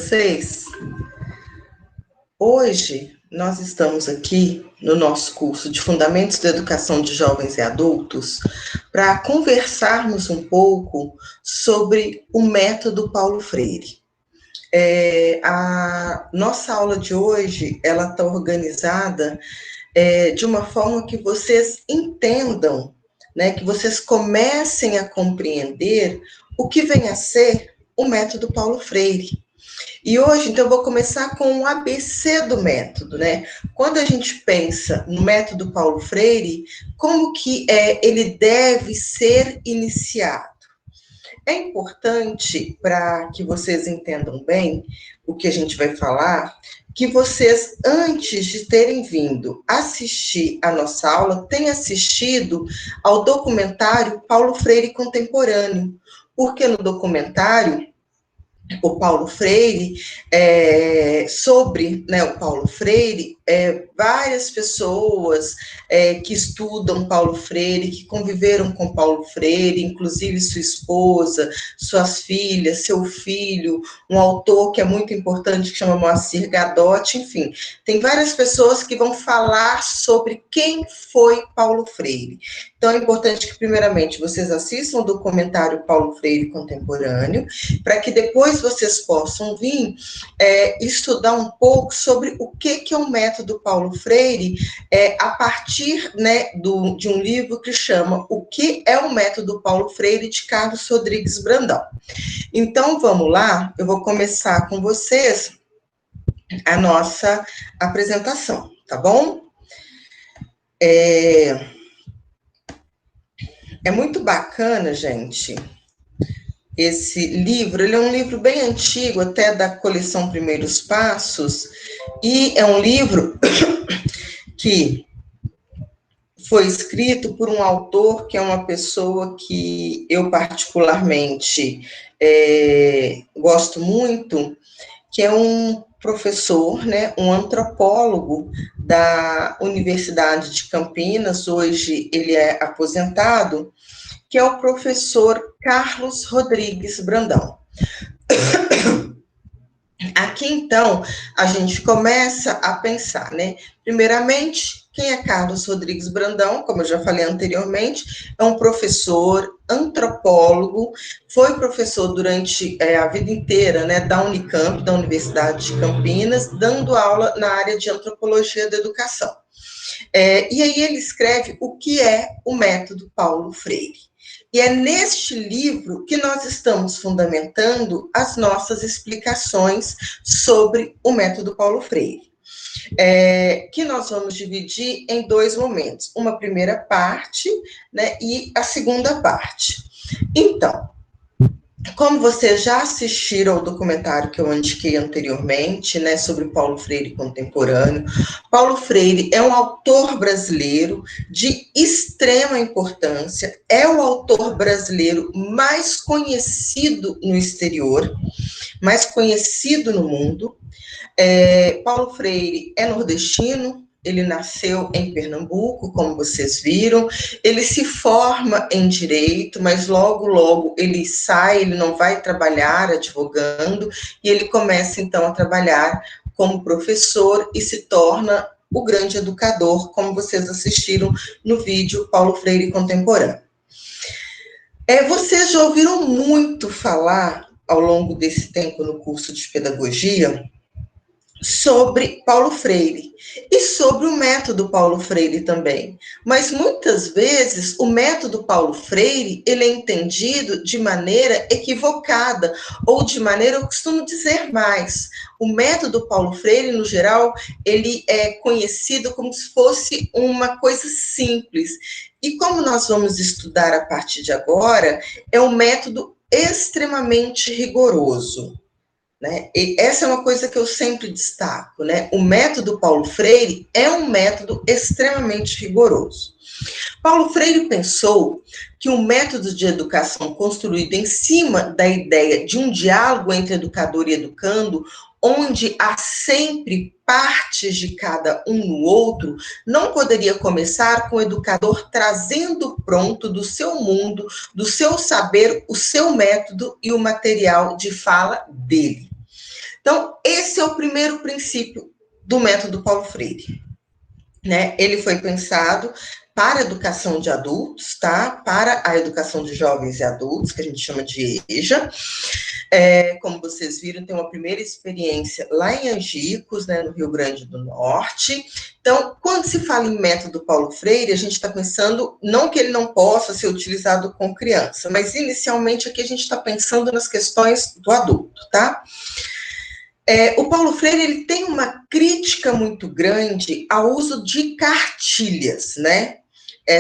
vocês? Hoje nós estamos aqui no nosso curso de Fundamentos da Educação de Jovens e Adultos para conversarmos um pouco sobre o método Paulo Freire. A nossa aula de hoje, ela está organizada de uma forma que vocês entendam, né, que vocês comecem a compreender o que vem a ser o método Paulo Freire. E hoje, então, eu vou começar com o ABC do método, né? Quando a gente pensa no método Paulo Freire, como que ele deve ser iniciado? É importante, para que vocês entendam bem o que a gente vai falar, que vocês, antes de terem vindo assistir a nossa aula, tenham assistido ao documentário Paulo Freire Contemporâneo, porque no documentário o Paulo Freire, sobre, né, o Paulo Freire, várias pessoas que estudam Paulo Freire, que conviveram com Paulo Freire, inclusive sua esposa, suas filhas, seu filho, um autor que é muito importante, que chama Moacir Gadotti, enfim, tem várias pessoas que vão falar sobre quem foi Paulo Freire. Então, é importante que, primeiramente, vocês assistam o documentário Paulo Freire Contemporâneo, para que depois vocês possam vir estudar um pouco sobre o que é o método Paulo Freire, a partir, né, de um livro que chama O que é o método Paulo Freire, de Carlos Rodrigues Brandão. Então, vamos lá, eu vou começar com vocês a nossa apresentação, tá bom? É muito bacana, gente, esse livro. Ele é um livro bem antigo, até da coleção Primeiros Passos, e é um livro que foi escrito por um autor que é uma pessoa que eu particularmente gosto muito, que é um professor, né, um antropólogo da Universidade de Campinas, hoje ele é aposentado, que é o professor Carlos Rodrigues Brandão. Aqui, então, a gente começa a pensar, né? Primeiramente, quem é Carlos Rodrigues Brandão? Como eu já falei anteriormente, é um professor, antropólogo, foi professor durante a vida inteira, né, da Unicamp, da Universidade de Campinas, dando aula na área de antropologia da educação. E aí ele escreve o que é o método Paulo Freire. E é neste livro que nós estamos fundamentando as nossas explicações sobre o método Paulo Freire, que nós vamos dividir em dois momentos, uma primeira parte, né, e a segunda parte. Então, como vocês já assistiram ao documentário que eu indiquei anteriormente, né, sobre Paulo Freire contemporâneo, Paulo Freire é um autor brasileiro de extrema importância, é o autor brasileiro mais conhecido no exterior, mais conhecido no mundo. Paulo Freire é nordestino, ele nasceu em Pernambuco, como vocês viram, ele se forma em Direito, mas logo, logo ele sai, ele não vai trabalhar advogando, e ele começa, então, a trabalhar como professor e se torna o grande educador, como vocês assistiram no vídeo Paulo Freire Contemporâneo. Vocês já ouviram muito falar, ao longo desse tempo no curso de Pedagogia, sobre Paulo Freire e sobre o método Paulo Freire também. Mas muitas vezes o método Paulo Freire, ele é entendido de maneira equivocada ou de maneira, eu costumo dizer mais, o método Paulo Freire, no geral, ele é conhecido como se fosse uma coisa simples. E como nós vamos estudar a partir de agora, é um método extremamente rigoroso. Né? E essa é uma coisa que eu sempre destaco, né? O método Paulo Freire é um método extremamente rigoroso. Paulo Freire pensou que um método de educação construído em cima da ideia de um diálogo entre educador e educando, onde há sempre partes de cada um no outro, não poderia começar com o educador trazendo pronto do seu mundo, do seu saber, o seu método e o material de fala dele. Então, esse é o primeiro princípio do método Paulo Freire, né? Ele foi pensado para a educação de adultos, tá? Para a educação de jovens e adultos, que a gente chama de EJA. Como vocês viram, tem uma primeira experiência lá em Angicos, né, no Rio Grande do Norte. Então, quando se fala em método Paulo Freire, a gente está pensando, não que ele não possa ser utilizado com criança, mas inicialmente aqui a gente está pensando nas questões do adulto, tá? O Paulo Freire, ele tem uma crítica muito grande ao uso de cartilhas, né?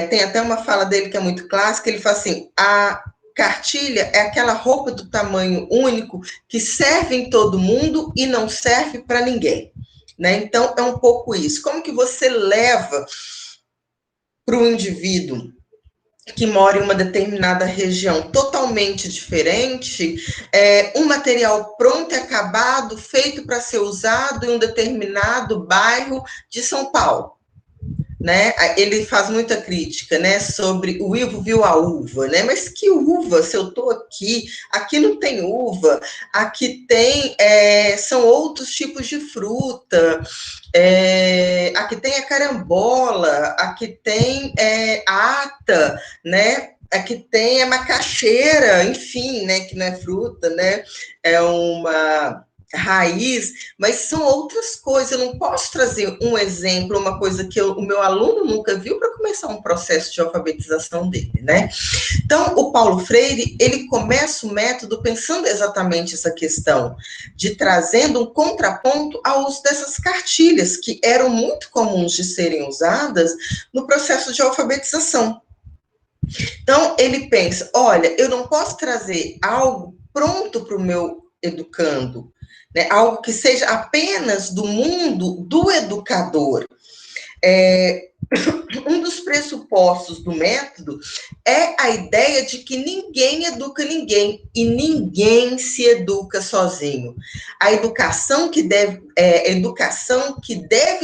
Tem até uma fala dele que é muito clássica, ele fala assim, a cartilha é aquela roupa do tamanho único que serve em todo mundo e não serve para ninguém, né? Então, é um pouco isso. Como que você leva para o indivíduo que mora em uma determinada região totalmente diferente, um material pronto e acabado, feito para ser usado em um determinado bairro de São Paulo, né? Ele faz muita crítica, né, sobre o Ivo viu a uva, né? Mas que uva? Se eu estou aqui não tem uva, aqui tem são outros tipos de fruta, aqui tem a carambola, aqui tem a ata, né? Aqui tem a macaxeira, enfim, né? Que não é fruta, né? É uma raiz, mas são outras coisas. Eu não posso trazer um exemplo, uma coisa que o meu aluno nunca viu para começar um processo de alfabetização dele, né? Então, o Paulo Freire, ele começa o método pensando exatamente essa questão, de trazendo um contraponto ao uso dessas cartilhas, que eram muito comuns de serem usadas no processo de alfabetização. Então, ele pensa, olha, eu não posso trazer algo pronto para o meu educando, né? Algo que seja apenas do mundo do educador. Um dos pressupostos do método é a ideia de que ninguém educa ninguém e ninguém se educa sozinho. A educação que deve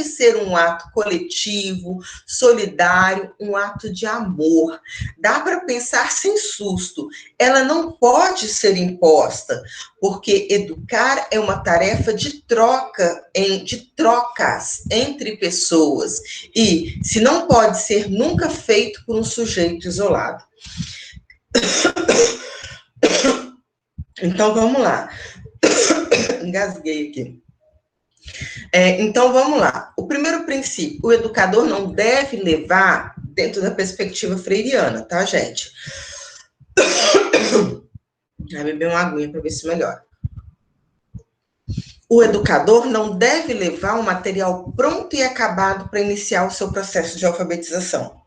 ser um ato coletivo, solidário, um ato de amor. Dá para pensar sem susto. Ela não pode ser imposta, porque educar é uma tarefa de troca, de trocas entre pessoas. E se não pode ser nunca feito por um sujeito isolado. Então, vamos lá. Engasguei aqui. Então, vamos lá. O primeiro princípio, o educador não deve levar dentro da perspectiva freiriana, tá, gente? Vai beber uma aguinha para ver se melhora. O educador não deve levar um material pronto e acabado para iniciar o seu processo de alfabetização.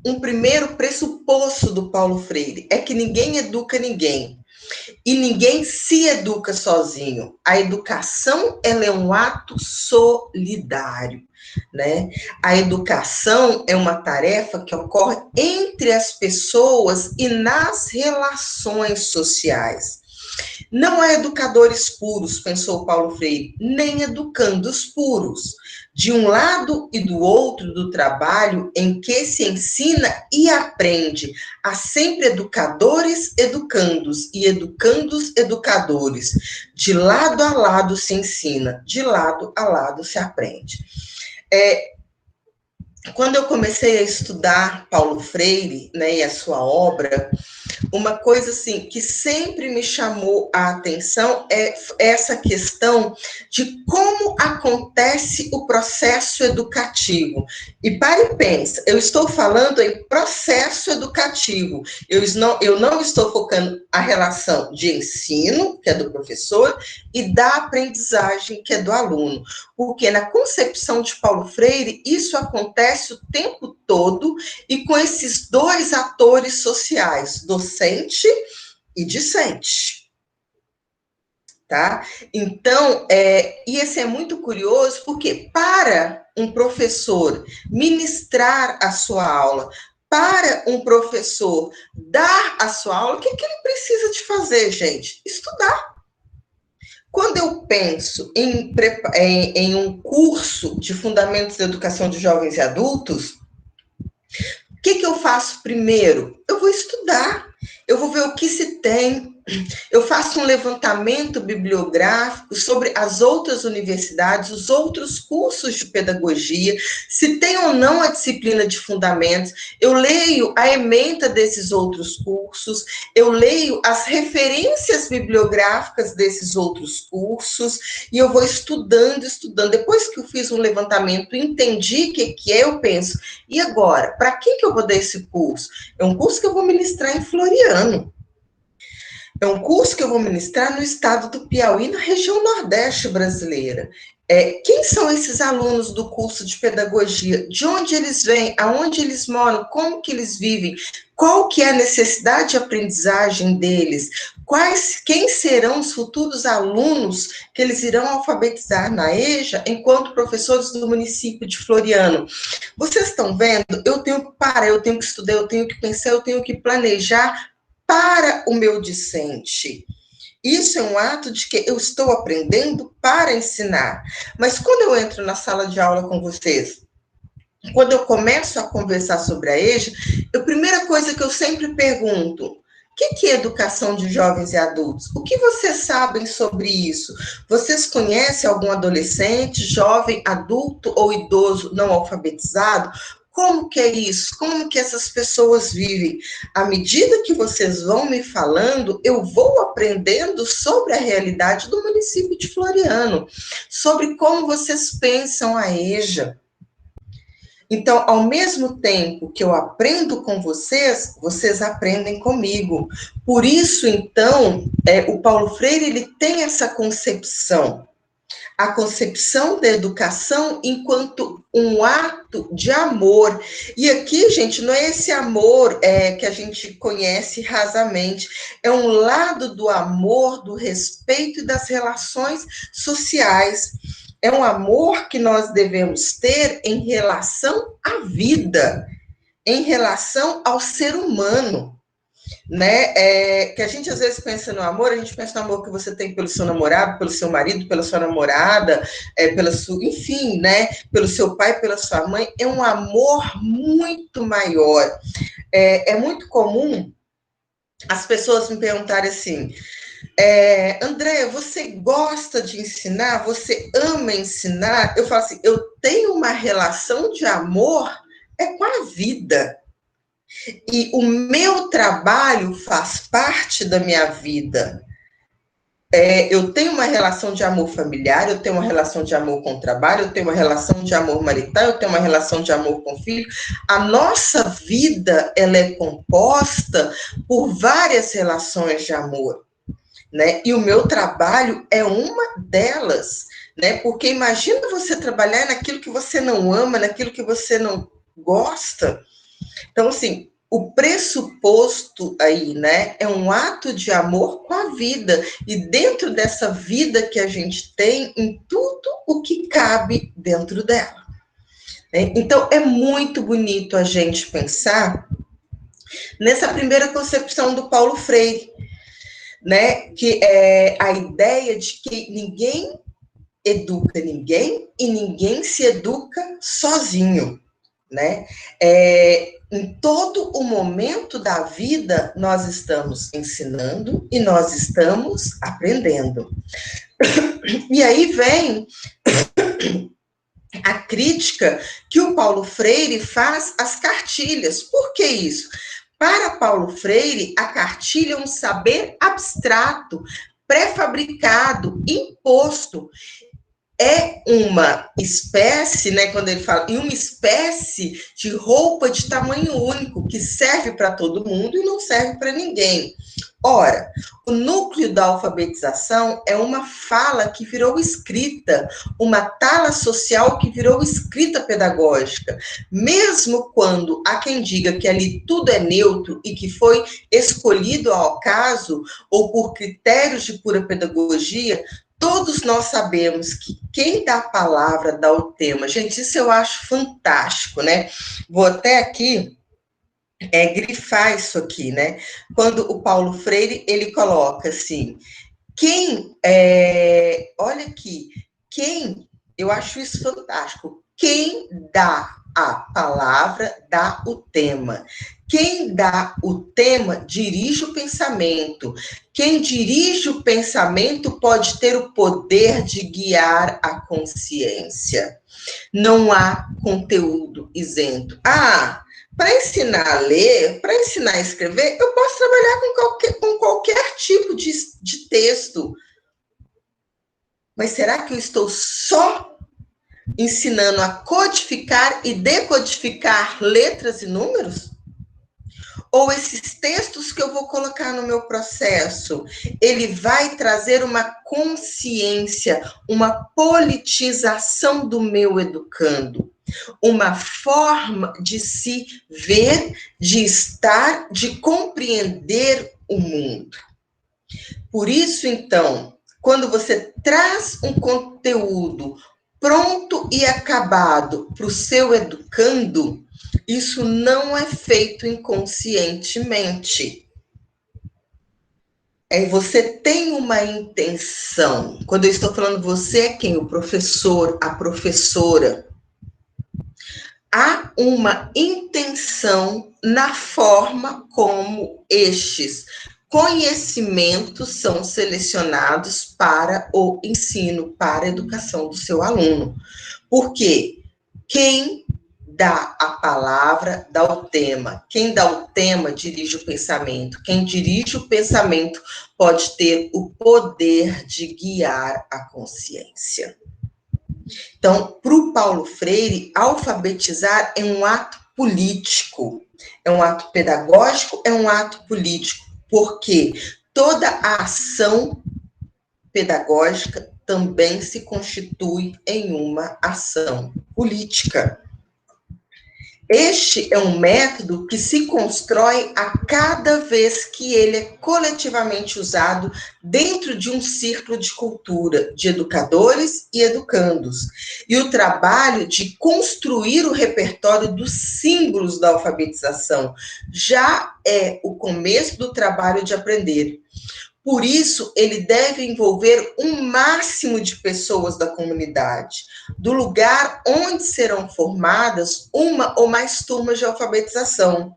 Um primeiro pressuposto do Paulo Freire é que ninguém educa ninguém e ninguém se educa sozinho. A educação, ela é um ato solidário, né? A educação é uma tarefa que ocorre entre as pessoas e nas relações sociais. Não há educadores puros, pensou Paulo Freire, nem educandos puros. De um lado e do outro do trabalho em que se ensina e aprende. Há sempre educadores educandos e educandos educadores. De lado a lado se ensina, de lado a lado se aprende. Quando eu comecei a estudar Paulo Freire, né, e a sua obra, uma coisa assim que sempre me chamou a atenção é essa questão de como acontece o processo educativo. E pare e pensa, eu estou falando em processo educativo, eu não estou focando a relação de ensino, que é do professor, e da aprendizagem, que é do aluno. Porque na concepção de Paulo Freire, isso acontece o tempo todo e com esses dois atores sociais, docente e discente. Tá? Então, e esse é muito curioso, porque para um professor ministrar a sua aula, para um professor dar a sua aula, o que ele precisa de fazer, gente? Estudar. Quando eu penso em um curso de Fundamentos da Educação de Jovens e Adultos, o que eu faço primeiro? Eu vou estudar, eu vou ver o que se tem, Eu faço um levantamento bibliográfico sobre as outras universidades, os outros cursos de pedagogia, se tem ou não a disciplina de fundamentos. Eu leio a ementa desses outros cursos, eu leio as referências bibliográficas desses outros cursos, e eu vou estudando, estudando. Depois que eu fiz um levantamento, entendi o que é, eu penso, e agora? Para quem que eu vou dar esse curso? É um curso que eu vou ministrar em Floriano. É um curso que eu vou ministrar no estado do Piauí, na região Nordeste brasileira. Quem são esses alunos do curso de pedagogia? De onde eles vêm? Aonde eles moram? Como que eles vivem? Qual que é a necessidade de aprendizagem deles? Quem serão os futuros alunos que eles irão alfabetizar na EJA enquanto professores do município de Floriano? Vocês estão vendo? Eu tenho que parar, eu tenho que estudar, eu tenho que pensar, eu tenho que planejar para o meu discente. Isso é um ato de que eu estou aprendendo para ensinar. Mas quando eu entro na sala de aula com vocês, quando eu começo a conversar sobre a EJA, a primeira coisa que eu sempre pergunto: o que é educação de jovens e adultos? O que vocês sabem sobre isso? Vocês conhecem algum adolescente, jovem, adulto ou idoso não alfabetizado? Como que é isso? Como que essas pessoas vivem? À medida que vocês vão me falando, eu vou aprendendo sobre a realidade do município de Floriano, sobre como vocês pensam a EJA. Então, ao mesmo tempo que eu aprendo com vocês, vocês aprendem comigo. Por isso, então, o Paulo Freire ele tem essa concepção. A concepção da educação enquanto um ato de amor. E aqui, gente, não é esse amor que a gente conhece rasamente, é um lado do amor, do respeito e das relações sociais. É um amor que nós devemos ter em relação à vida, em relação ao ser humano. Né? Que a gente às vezes pensa no amor, a gente pensa no amor que você tem pelo seu namorado, pelo seu marido, pela sua namorada, pela sua, enfim, né? Pelo seu pai, pela sua mãe. É um amor muito maior. É muito comum as pessoas me perguntarem assim: Andréia, você gosta de ensinar? Você ama ensinar? Eu falo assim: eu tenho uma relação de amor com a vida. E o meu trabalho faz parte da minha vida. Eu tenho uma relação de amor familiar, eu tenho uma relação de amor com o trabalho, eu tenho uma relação de amor marital, eu tenho uma relação de amor com o filho. A nossa vida, ela é composta por várias relações de amor, né? E o meu trabalho é uma delas, né? Porque imagina você trabalhar naquilo que você não ama, naquilo que você não gosta. Então, assim, o pressuposto aí, né, é um ato de amor com a vida. E dentro dessa vida que a gente tem, em tudo o que cabe dentro dela. Né? Então, é muito bonito a gente pensar nessa primeira concepção do Paulo Freire, né, que é a ideia de que ninguém educa ninguém e ninguém se educa sozinho. Né? Em todo o momento da vida, nós estamos ensinando e nós estamos aprendendo. E aí vem a crítica que o Paulo Freire faz às cartilhas. Por que isso? Para Paulo Freire, a cartilha é um saber abstrato, pré-fabricado, imposto. É uma espécie, né, quando ele fala, e uma espécie de roupa de tamanho único, que serve para todo mundo e não serve para ninguém. Ora, o núcleo da alfabetização é uma fala que virou escrita, uma tala social que virou escrita pedagógica. Mesmo quando há quem diga que ali tudo é neutro e que foi escolhido ao acaso ou por critérios de pura pedagogia, todos nós sabemos que quem dá a palavra dá o tema. Gente, isso eu acho fantástico, né? Vou até aqui grifar isso aqui, né? Quando o Paulo Freire, ele coloca assim, olha aqui, eu acho isso fantástico, quem dá A palavra dá o tema. Quem dá o tema dirige o pensamento. Quem dirige o pensamento pode ter o poder de guiar a consciência. Não há conteúdo isento. Para ensinar a ler, para ensinar a escrever, eu posso trabalhar com qualquer tipo de texto. Mas será que eu estou só ensinando a codificar e decodificar letras e números? Ou esses textos que eu vou colocar no meu processo, ele vai trazer uma consciência, uma politização do meu educando, uma forma de se ver, de estar, de compreender o mundo. Por isso, então, quando você traz um conteúdo pronto e acabado para o seu educando, isso não é feito inconscientemente. Você tem uma intenção. Quando eu estou falando você é quem? O professor, a professora. Há uma intenção na forma como estes conhecimentos são selecionados para o ensino, para a educação do seu aluno. Porque quem dá a palavra, dá o tema. Quem dá o tema dirige o pensamento. Quem dirige o pensamento pode ter o poder de guiar a consciência. Então, para o Paulo Freire, alfabetizar é um ato político, é um ato pedagógico, é um ato político, porque toda a ação pedagógica também se constitui em uma ação política. Este é um método que se constrói a cada vez que ele é coletivamente usado dentro de um círculo de cultura, de educadores e educandos. E o trabalho de construir o repertório dos símbolos da alfabetização já é o começo do trabalho de aprender. Por isso, ele deve envolver um máximo de pessoas da comunidade, do lugar onde serão formadas uma ou mais turmas de alfabetização.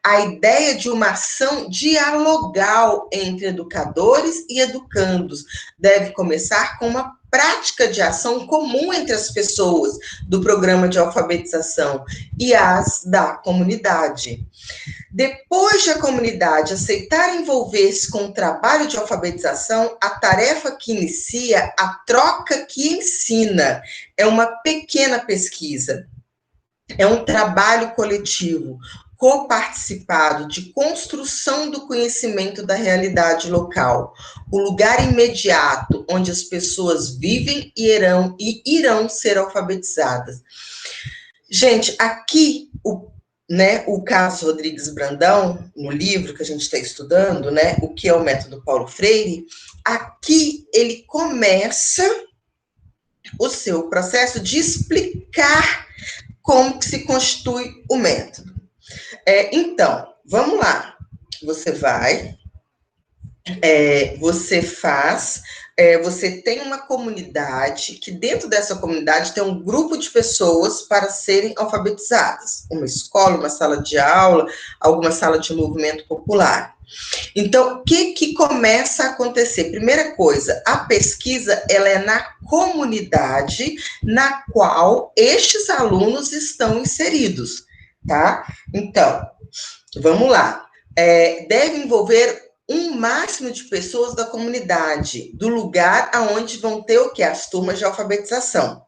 A ideia de uma ação dialogal entre educadores e educandos deve começar com uma prática de ação comum entre as pessoas do programa de alfabetização e as da comunidade. Depois de a comunidade aceitar envolver-se com o trabalho de alfabetização, a tarefa que inicia, a troca que ensina, é uma pequena pesquisa, é um trabalho coletivo, coparticipado de construção do conhecimento da realidade local, o lugar imediato onde as pessoas vivem e irão ser alfabetizadas. Gente, aqui o Carlos Rodrigues Brandão, no livro que a gente está estudando, o que é o método Paulo Freire, aqui ele começa o seu processo de explicar como que se constitui o método. Então, vamos lá. Você vai, você faz, você tem uma comunidade, que dentro dessa comunidade tem um grupo de pessoas para serem alfabetizadas. Uma escola, uma sala de aula, alguma sala de movimento popular. Então, o que começa a acontecer? Primeira coisa, a pesquisa ela é na comunidade na qual estes alunos estão inseridos, tá? Então, vamos lá. Deve envolver um máximo de pessoas da comunidade, do lugar aonde vão ter o quê? As turmas de alfabetização.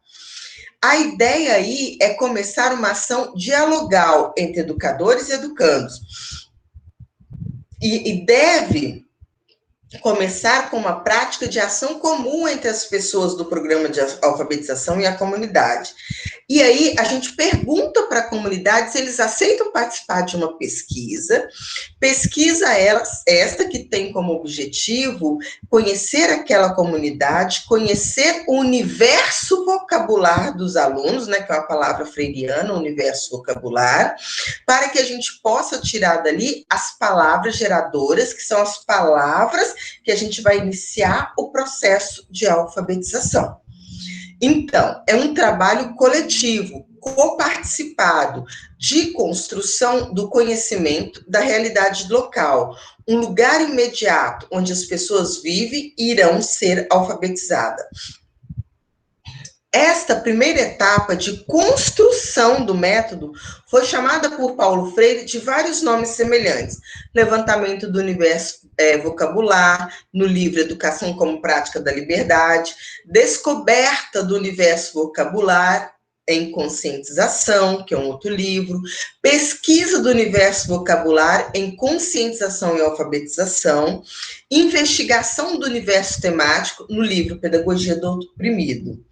A ideia aí é começar uma ação dialogal entre educadores e educandos. E deve começar com uma prática de ação comum entre as pessoas do programa de alfabetização e a comunidade. E aí a gente pergunta para a comunidade se eles aceitam participar de uma pesquisa esta que tem como objetivo conhecer aquela comunidade, conhecer o universo vocabular dos alunos, que é uma palavra freiriana, universo vocabular, para que a gente possa tirar dali as palavras geradoras, que são as palavras que a gente vai iniciar o processo de alfabetização. Então, é um trabalho coletivo. coparticipado de construção do conhecimento da realidade local, um lugar imediato onde as pessoas vivem e irão ser alfabetizadas. Esta primeira etapa de construção do método foi chamada por Paulo Freire de vários nomes semelhantes. Levantamento do universo vocabular, no livro Educação como Prática da Liberdade, descoberta do universo vocabular em Conscientização, que é um outro livro, pesquisa do universo vocabular em Conscientização e Alfabetização, investigação do universo temático no livro Pedagogia do Oprimido.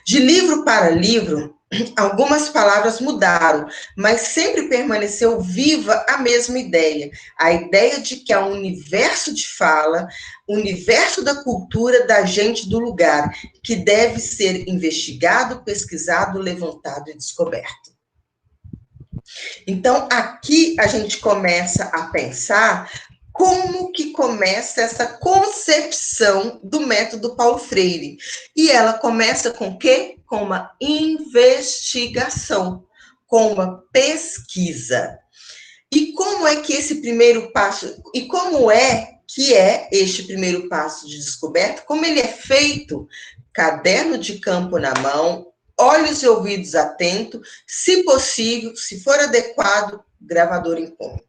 De livro para livro, algumas palavras mudaram, mas sempre permaneceu viva a mesma ideia, a ideia de que há um universo de fala, universo da cultura da gente do lugar, que deve ser investigado, pesquisado, levantado e descoberto. Então, aqui a gente começa a pensar como que começa essa concepção do método Paulo Freire. E ela começa com o quê? Com uma investigação, com uma pesquisa. E como é que esse primeiro passo, e como é que é este primeiro passo de descoberta? Como ele é feito? Caderno de campo na mão, olhos e ouvidos atentos, se possível, se for adequado, gravador em ponto.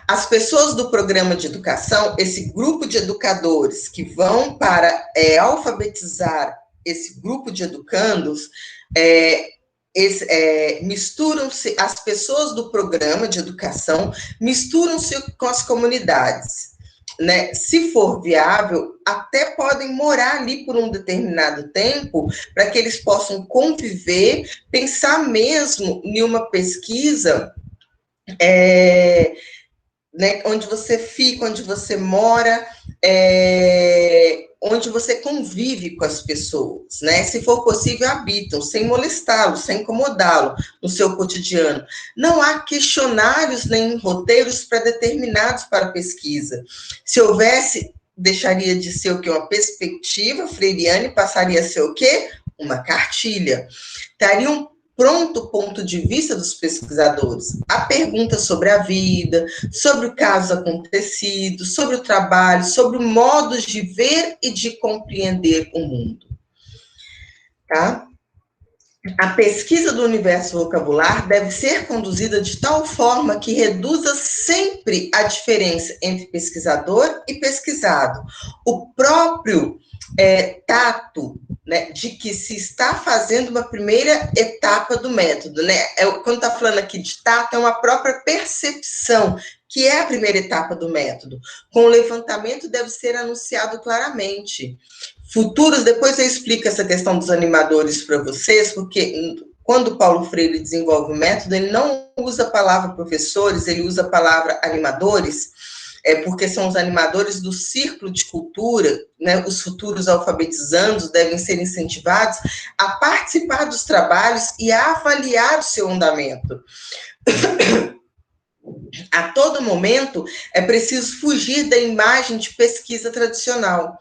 As pessoas do programa de educação, esse grupo de educadores que vão para alfabetizar esse grupo de educandos, misturam-se, as pessoas do programa de educação misturam-se com as comunidades, né? Se for viável, até podem morar ali por um determinado tempo, para que eles possam conviver, pensar mesmo em uma pesquisa, né, onde você fica, onde você mora, onde você convive com as pessoas, né? Se for possível, habitam, sem molestá-lo, sem incomodá-lo no seu cotidiano. Não há questionários nem roteiros pré-determinados para a pesquisa. Se houvesse, deixaria de ser o quê? Uma perspectiva freiriana e passaria a ser o quê? Uma cartilha. Estaria um pronto ponto de vista dos pesquisadores. A pergunta sobre a vida, sobre o caso acontecido, sobre o trabalho, sobre o modo de ver e de compreender o mundo. Tá? A pesquisa do universo vocabular deve ser conduzida de tal forma que reduza sempre a diferença entre pesquisador e pesquisado. O próprio tato, né, de que se está fazendo uma primeira etapa do método, né? Quando está falando aqui de tato, é uma própria percepção, que é a primeira etapa do método. Com o levantamento deve ser anunciado claramente. Futuros, depois eu explico essa questão dos animadores para vocês, porque quando Paulo Freire desenvolve o método, ele não usa a palavra professores, ele usa a palavra animadores, porque são os animadores do círculo de cultura, né? Os futuros alfabetizandos devem ser incentivados a participar dos trabalhos e a avaliar o seu andamento. A todo momento, é preciso fugir da imagem de pesquisa tradicional,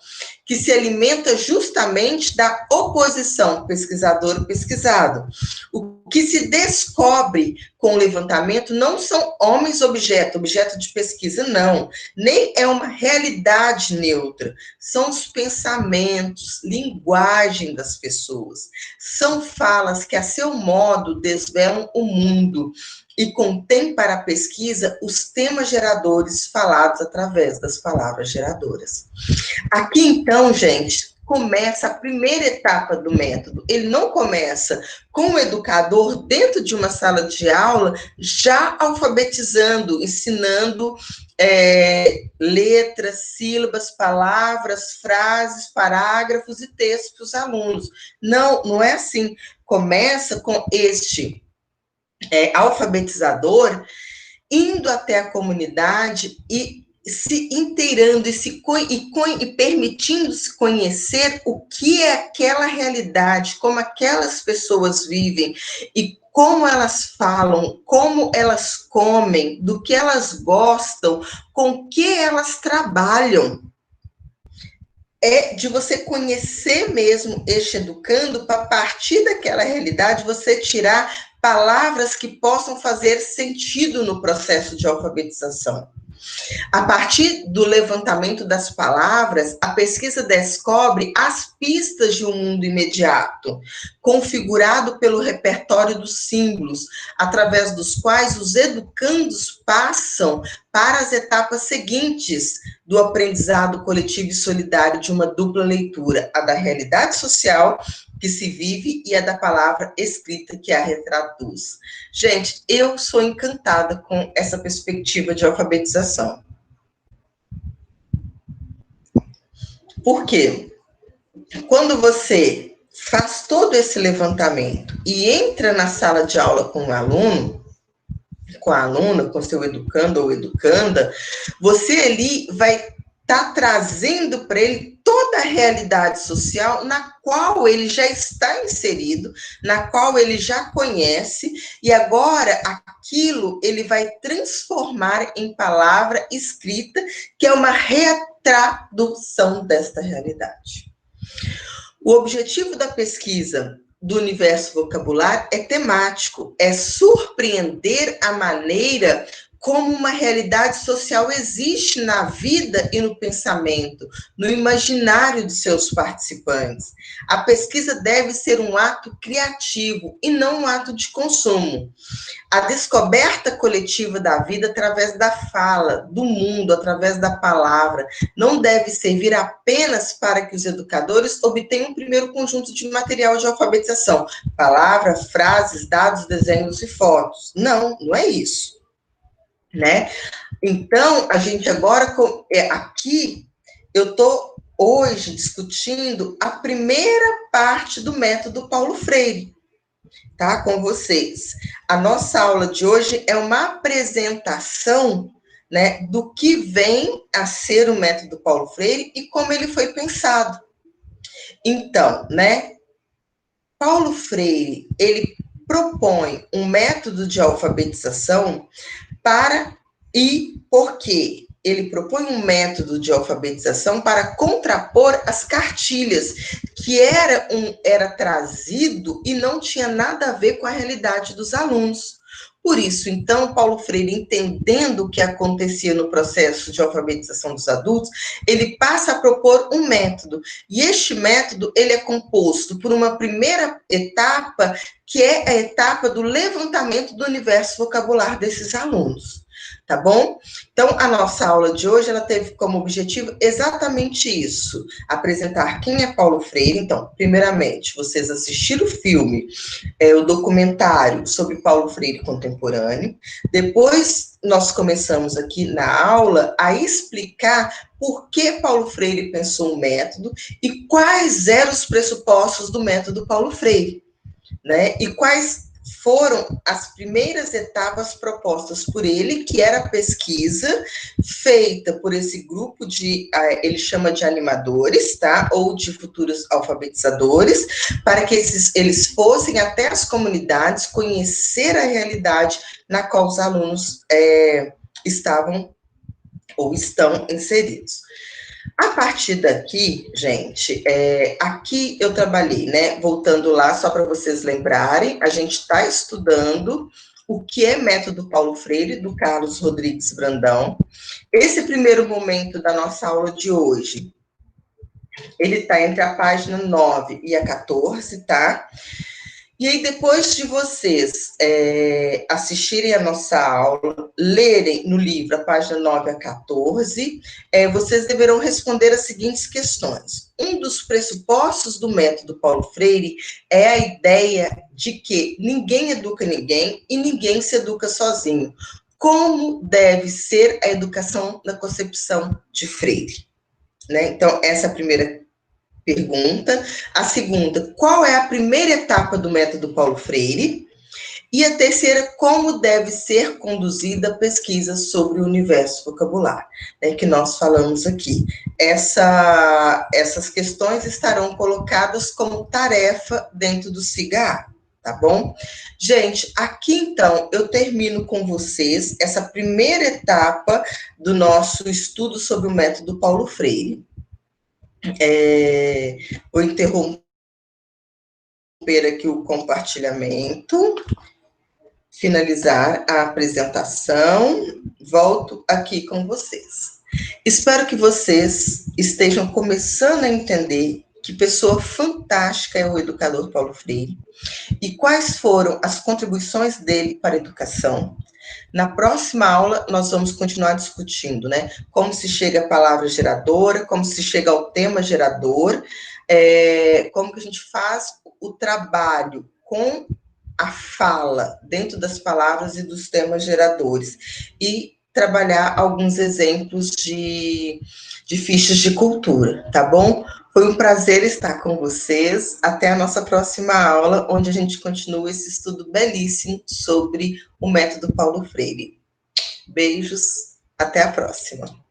que se alimenta justamente da oposição pesquisador-pesquisado. O que se descobre com o levantamento não são homens objeto de pesquisa, não. Nem é uma realidade neutra. São os pensamentos, linguagem das pessoas. São falas que, a seu modo, desvelam o mundo e contém para a pesquisa os temas geradores falados através das palavras geradoras. Aqui, então, gente, começa a primeira etapa do método. Ele não começa com o educador dentro de uma sala de aula, já alfabetizando, ensinando letras, sílabas, palavras, frases, parágrafos e textos para os alunos. Não, não é assim. Começa com este alfabetizador indo até a comunidade e se inteirando e permitindo-se conhecer o que é aquela realidade, como aquelas pessoas vivem e como elas falam, como elas comem, do que elas gostam, com que elas trabalham. É de você conhecer mesmo este educando, para partir daquela realidade, você tirar palavras que possam fazer sentido no processo de alfabetização. A partir do levantamento das palavras, a pesquisa descobre as pistas de um mundo imediato, configurado pelo repertório dos símbolos, através dos quais os educandos passam para as etapas seguintes do aprendizado coletivo e solidário de uma dupla leitura, a da realidade social que se vive e a da palavra escrita que a retraduz. Gente, eu sou encantada com essa perspectiva de alfabetização. Por quê? Quando você faz todo esse levantamento e entra na sala de aula com o aluno, com a aluna, com seu educando ou educanda, você ali vai estar trazendo para ele toda a realidade social na qual ele já está inserido, na qual ele já conhece, e agora aquilo ele vai transformar em palavra escrita, que é uma retradução desta realidade. O objetivo da pesquisa do universo vocabular é temático, é surpreender a maneira como uma realidade social existe na vida e no pensamento, no imaginário de seus participantes. A pesquisa deve ser um ato criativo e não um ato de consumo. A descoberta coletiva da vida através da fala, do mundo, através da palavra, não deve servir apenas para que os educadores obtenham um primeiro conjunto de material de alfabetização, palavra, frases, dados, desenhos e fotos. Não, não é isso, né? Então, a gente agora, aqui, eu estou hoje discutindo a primeira parte do método Paulo Freire, tá? Com vocês. A nossa aula de hoje é uma apresentação, né, do que vem a ser o método Paulo Freire e como ele foi pensado. Então, né, Paulo Freire, ele propõe um método de alfabetização por quê? Ele propõe um método de alfabetização para contrapor as cartilhas, que era trazido e não tinha nada a ver com a realidade dos alunos. Por isso, então, Paulo Freire, entendendo o que acontecia no processo de alfabetização dos adultos, ele passa a propor um método. E este método, ele é composto por uma primeira etapa, que é a etapa do levantamento do universo vocabular desses alunos. Tá bom? Então, a nossa aula de hoje, ela teve como objetivo exatamente isso, apresentar quem é Paulo Freire. Então, primeiramente, vocês assistiram o filme, o documentário sobre Paulo Freire contemporâneo. Depois, nós começamos aqui na aula a explicar por que Paulo Freire pensou um método e quais eram os pressupostos do método Paulo Freire, né? E quais foram as primeiras etapas propostas por ele, que era a pesquisa feita por esse grupo ele chama de animadores, tá? Ou de futuros alfabetizadores, para que eles fossem até as comunidades conhecer a realidade na qual os alunos estavam ou estão inseridos. A partir daqui, gente, aqui eu trabalhei, né? Voltando lá, só para vocês lembrarem, a gente está estudando o que é método Paulo Freire, do Carlos Rodrigues Brandão. Esse primeiro momento da nossa aula de hoje, ele está entre a página 9 e a 14, tá? E aí, depois de vocês assistirem a nossa aula, lerem no livro a página 9 a 14, vocês deverão responder as seguintes questões. Um dos pressupostos do método Paulo Freire é a ideia de que ninguém educa ninguém e ninguém se educa sozinho. Como deve ser a educação na concepção de Freire? Né? Então, essa é a primeira pergunta. A segunda, qual é a primeira etapa do método Paulo Freire? E a terceira, como deve ser conduzida a pesquisa sobre o universo vocabular, né, que nós falamos aqui. Essas questões estarão colocadas como tarefa dentro do SIGA, tá bom? Gente, aqui então eu termino com vocês essa primeira etapa do nosso estudo sobre o método Paulo Freire. Vou interromper aqui o compartilhamento finalizar a apresentação, volto aqui com vocês. Espero que vocês estejam começando a entender que pessoa fantástica é o educador Paulo Freire e quais foram as contribuições dele para a educação. Na próxima aula, nós vamos continuar discutindo, né? Como se chega à palavra geradora, como se chega ao tema gerador, como que a gente faz o trabalho com a fala dentro das palavras e dos temas geradores. E trabalhar alguns exemplos de fichas de cultura, tá bom? Foi um prazer estar com vocês. Até a nossa próxima aula, onde a gente continua esse estudo belíssimo sobre o método Paulo Freire. Beijos, até a próxima.